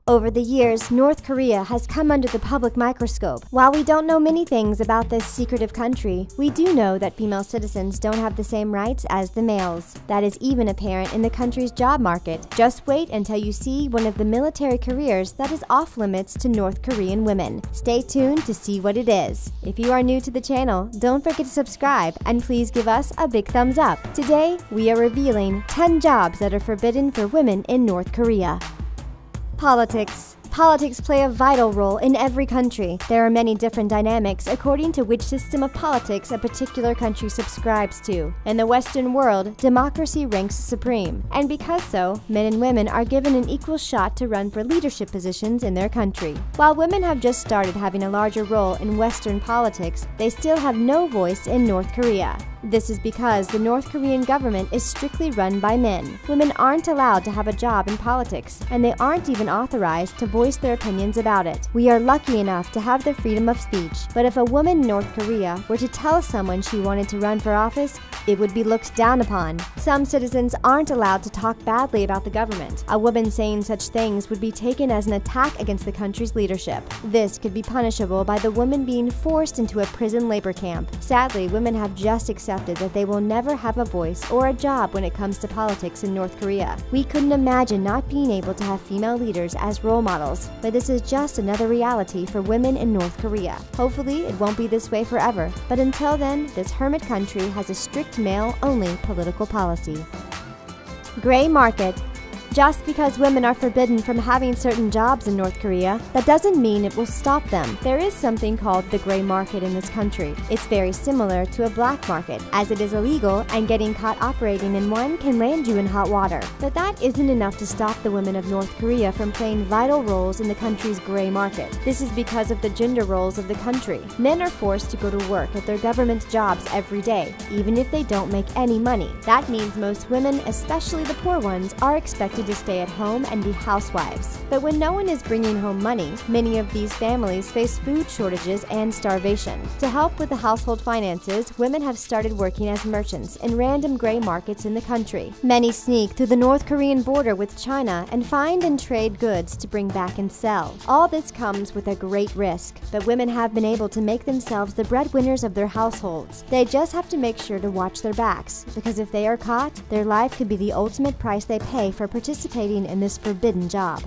Over the years, North Korea has come under the public microscope. While we don't know many things about this secretive country, we do know that female citizens don't have the same rights as the males. That is even apparent in the country's job market. Just wait until you see one of the military careers that is off limits to North Korean women. Stay tuned to see what it is. If you are new to the channel, don't forget to subscribe and please give us a big thumbs up. Today, we are revealing 10 jobs that are forbidden for women in North Korea. Politics. Politics play a vital role in every country. There are many different dynamics according to which system of politics a particular country subscribes to. In the Western world, democracy ranks supreme, and because so, men and women are given an equal shot to run for leadership positions in their country. While women have just started having a larger role in Western politics, they still have no voice in North Korea. This is because the North Korean government is strictly run by men. Women aren't allowed to have a job in politics, and they aren't even authorized to voice their opinions about it. We are lucky enough to have the freedom of speech, but if a woman in North Korea were to tell someone she wanted to run for office, it would be looked down upon. Some citizens aren't allowed to talk badly about the government. A woman saying such things would be taken as an attack against the country's leadership. This could be punishable by the woman being forced into a prison labor camp. Sadly, women have just accepted that they will never have a voice or a job when it comes to politics in North Korea. We couldn't imagine not being able to have female leaders as role models, but this is just another reality for women in North Korea. Hopefully, it won't be this way forever, but until then, this hermit country has a strict male-only political policy. Gray market. Just because women are forbidden from having certain jobs in North Korea, that doesn't mean it will stop them. There is something called the gray market in this country. It's very similar to a black market, as it is illegal and getting caught operating in one can land you in hot water. But that isn't enough to stop the women of North Korea from playing vital roles in the country's gray market. This is because of the gender roles of the country. Men are forced to go to work at their government jobs every day, even if they don't make any money. That means most women, especially the poor ones, are expected to stay at home and be housewives. But when no one is bringing home money, many of these families face food shortages and starvation. To help with the household finances, women have started working as merchants in random gray markets in the country. Many sneak through the North Korean border with China and find and trade goods to bring back and sell. All this comes with a great risk, but women have been able to make themselves the breadwinners of their households. They just have to make sure to watch their backs, because if they are caught, their life could be the ultimate price they pay for participating in this forbidden job.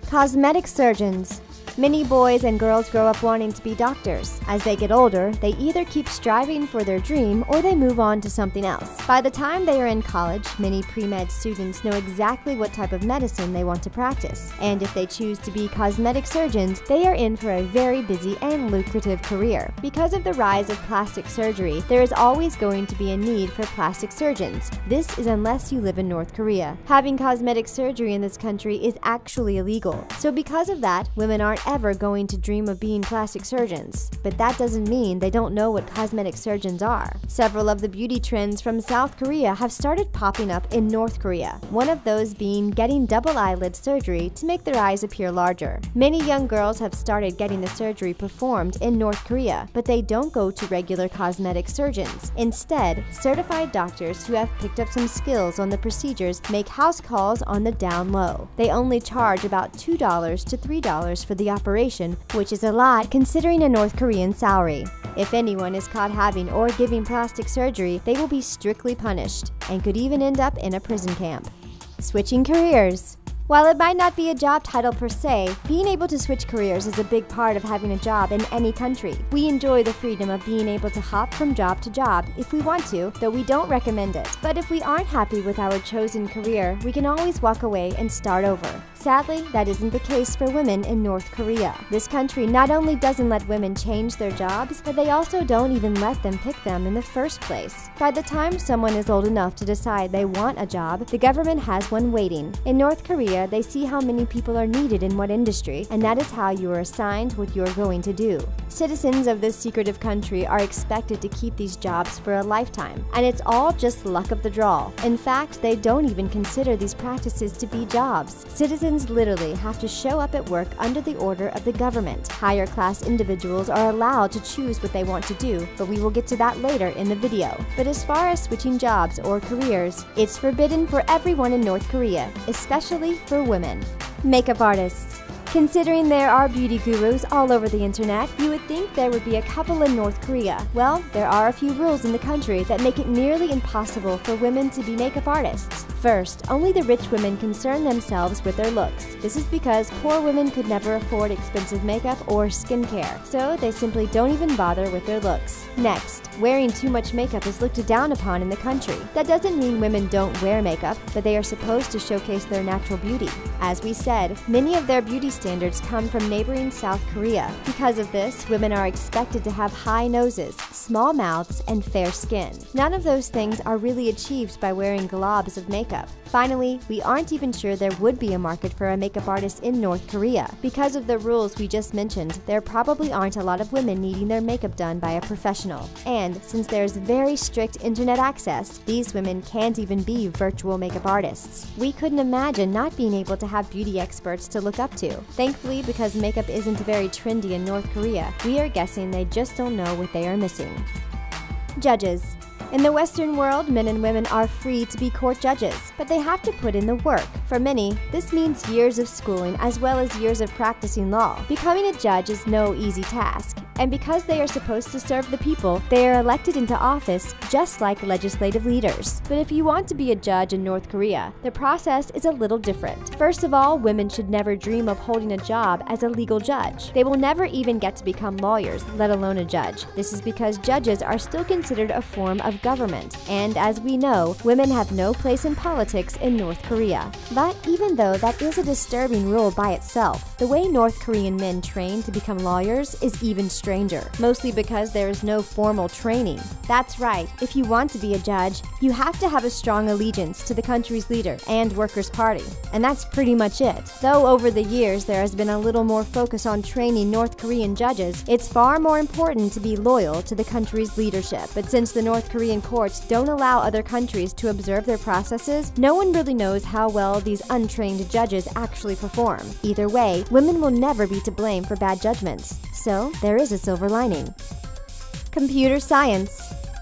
Cosmetic surgeons. Many boys and girls grow up wanting to be doctors. As they get older, they either keep striving for their dream or they move on to something else. By the time they are in college, many pre-med students know exactly what type of medicine they want to practice. And if they choose to be cosmetic surgeons, they are in for a very busy and lucrative career. Because of the rise of plastic surgery, there is always going to be a need for plastic surgeons. This is unless you live in North Korea. Having cosmetic surgery in this country is actually illegal. So because of that, women aren't ever going to dream of being plastic surgeons. But that doesn't mean they don't know what cosmetic surgeons are. Several of the beauty trends from South Korea have started popping up in North Korea. One of those being getting double eyelid surgery to make their eyes appear larger. Many young girls have started getting the surgery performed in North Korea, but they don't go to regular cosmetic surgeons. Instead, certified doctors who have picked up some skills on the procedures make house calls on the down low. They only charge about $2 to $3 for the operation, which is a lot considering a North Korean salary. If anyone is caught having or giving plastic surgery, they will be strictly punished and could even end up in a prison camp. Switching careers. While it might not be a job title per se, being able to switch careers is a big part of having a job in any country. We enjoy the freedom of being able to hop from job to job if we want to, though we don't recommend it. But if we aren't happy with our chosen career, we can always walk away and start over. Sadly, that isn't the case for women in North Korea. This country not only doesn't let women change their jobs, but they also don't even let them pick them in the first place. By the time someone is old enough to decide they want a job, the government has one waiting. In North Korea, they see how many people are needed in what industry, and that is how you are assigned what you are going to do. Citizens of this secretive country are expected to keep these jobs for a lifetime, and it's all just luck of the draw. In fact, they don't even consider these practices to be jobs. Citizens citizens literally have to show up at work under the order of the government. Higher class individuals are allowed to choose what they want to do, but we will get to that later in the video. But as far as switching jobs or careers, it's forbidden for everyone in North Korea, especially for women. Makeup artists. Considering there are beauty gurus all over the internet, you would think there would be a couple in North Korea. Well, there are a few rules in the country that make it nearly impossible for women to be makeup artists. First, only the rich women concern themselves with their looks. This is because poor women could never afford expensive makeup or skincare, so they simply don't even bother with their looks. Next, wearing too much makeup is looked down upon in the country. That doesn't mean women don't wear makeup, but they are supposed to showcase their natural beauty. As we said, many of their beauty standards come from neighboring South Korea. Because of this, women are expected to have high noses, small mouths, and fair skin. None of those things are really achieved by wearing globs of makeup. Finally, we aren't even sure there would be a market for a makeup artist in North Korea. Because of the rules we just mentioned, there probably aren't a lot of women needing their makeup done by a professional. And since there's very strict internet access, these women can't even be virtual makeup artists. We couldn't imagine not being able to have beauty experts to look up to. Thankfully, because makeup isn't very trendy in North Korea, we are guessing they just don't know what they are missing. Judges. In the Western world, men and women are free to be court judges, but they have to put in the work. For many, this means years of schooling as well as years of practicing law. Becoming a judge is no easy task, and because they are supposed to serve the people, they are elected into office just like legislative leaders. But if you want to be a judge in North Korea, the process is a little different. First of all, women should never dream of holding a job as a legal judge. They will never even get to become lawyers, let alone a judge. This is because judges are still considered a form of government, and as we know, women have no place in politics in North Korea. But even though that is a disturbing rule by itself, the way North Korean men train to become lawyers is even stranger, mostly because there is no formal training. That's right, if you want to be a judge, you have to have a strong allegiance to the country's leader and Workers' Party, and that's pretty much it. Though over the years there has been a little more focus on training North Korean judges, it's far more important to be loyal to the country's leadership. But since the North Korean courts don't allow other countries to observe their processes, no one really knows how well these untrained judges actually perform. Either way, women will never be to blame for bad judgments. So, there is a silver lining. Computer science.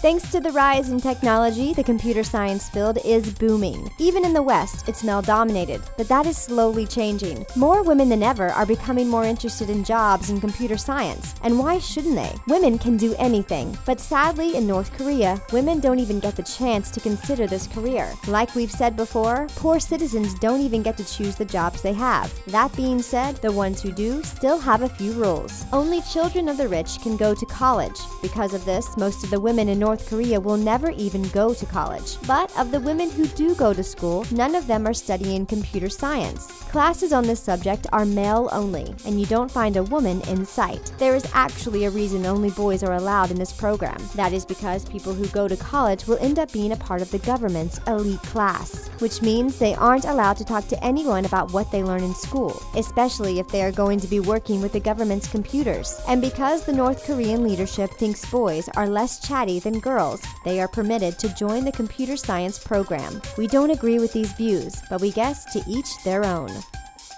Thanks to the rise in technology, the computer science field is booming. Even in the West, it's male-dominated, but that is slowly changing. More women than ever are becoming more interested in jobs in computer science, and why shouldn't they? Women can do anything, but sadly in North Korea, women don't even get the chance to consider this career. Like we've said before, poor citizens don't even get to choose the jobs they have. That being said, the ones who do still have a few rules. Only children of the rich can go to college. Because of this, most of the women in North Korea will never even go to college. But of the women who do go to school, none of them are studying computer science. Classes on this subject are male only, and you don't find a woman in sight. There is actually a reason only boys are allowed in this program. That is because people who go to college will end up being a part of the government's elite class, which means they aren't allowed to talk to anyone about what they learn in school, especially if they are going to be working with the government's computers. And because the North Korean leadership thinks boys are less chatty than girls, they are permitted to join the computer science program. We don't agree with these views, but we guess to each their own.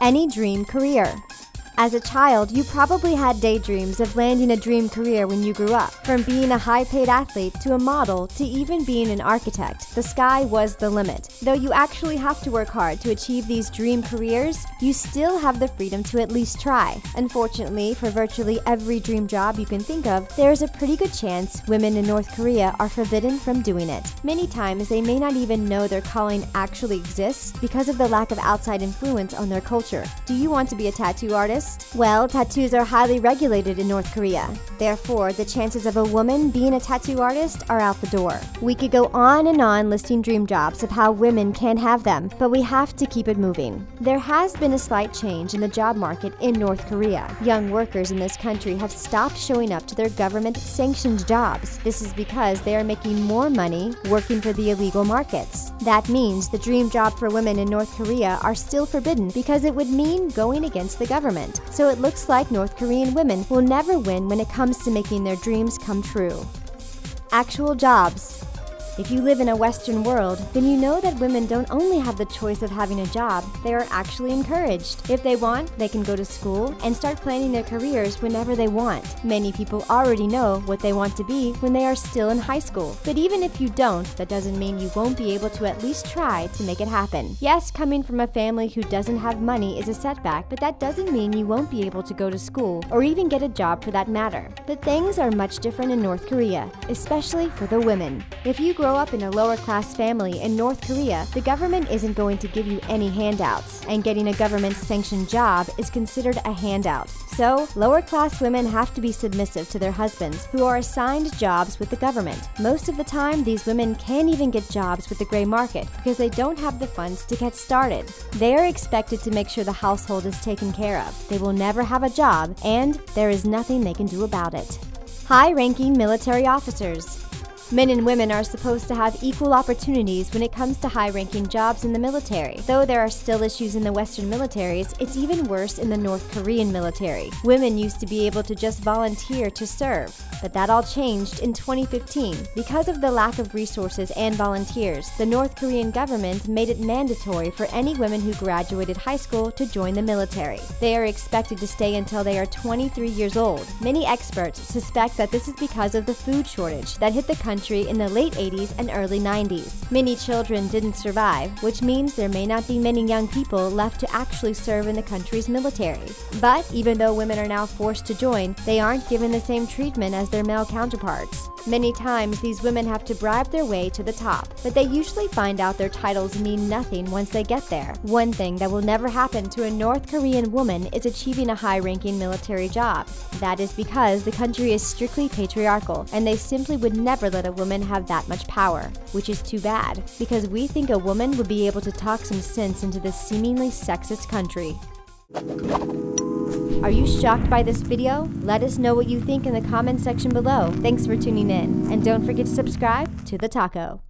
Any dream career. As a child, you probably had daydreams of landing a dream career when you grew up. From being a high-paid athlete to a model to even being an architect, the sky was the limit. Though you actually have to work hard to achieve these dream careers, you still have the freedom to at least try. Unfortunately, for virtually every dream job you can think of, there is a pretty good chance women in North Korea are forbidden from doing it. Many times, they may not even know their calling actually exists because of the lack of outside influence on their culture. Do you want to be a tattoo artist? Well, tattoos are highly regulated in North Korea. Therefore, the chances of a woman being a tattoo artist are out the door. We could go on and on listing dream jobs of how women can have them, but we have to keep it moving. There has been a slight change in the job market in North Korea. Young workers in this country have stopped showing up to their government-sanctioned jobs. This is because they are making more money working for the illegal markets. That means the dream job for women in North Korea are still forbidden because it would mean going against the government. So it looks like North Korean women will never win when it comes to making their dreams come true. Actual jobs. If you live in a Western world, then you know that women don't only have the choice of having a job, they are actually encouraged. If they want, they can go to school and start planning their careers whenever they want. Many people already know what they want to be when they are still in high school. But even if you don't, that doesn't mean you won't be able to at least try to make it happen. Yes, coming from a family who doesn't have money is a setback, but that doesn't mean you won't be able to go to school or even get a job for that matter. But things are much different in North Korea, especially for the women. If you grow up in a lower-class family in North Korea, the government isn't going to give you any handouts, and getting a government-sanctioned job is considered a handout. So, lower-class women have to be submissive to their husbands, who are assigned jobs with the government. Most of the time, these women can't even get jobs with the gray market because they don't have the funds to get started. They are expected to make sure the household is taken care of. They will never have a job, and there is nothing they can do about it. High-ranking military officers. Men and women are supposed to have equal opportunities when it comes to high-ranking jobs in the military. Though there are still issues in the Western militaries, it's even worse in the North Korean military. Women used to be able to just volunteer to serve, but that all changed in 2015. Because of the lack of resources and volunteers, the North Korean government made it mandatory for any women who graduated high school to join the military. They are expected to stay until they are 23 years old. Many experts suspect that this is because of the food shortage that hit the country in the late 80s and early 90s. Many children didn't survive, which means there may not be many young people left to actually serve in the country's military. But even though women are now forced to join, they aren't given the same treatment as their male counterparts. Many times, these women have to bribe their way to the top, but they usually find out their titles mean nothing once they get there. One thing that will never happen to a North Korean woman is achieving a high-ranking military job. That is because the country is strictly patriarchal, and they simply would never let a woman have that much power, which is too bad, because we think a woman would be able to talk some sense into this seemingly sexist country. Are you shocked by this video? Let us know what you think in the comment section below. Thanks for tuning in, and don't forget to subscribe to The Taco.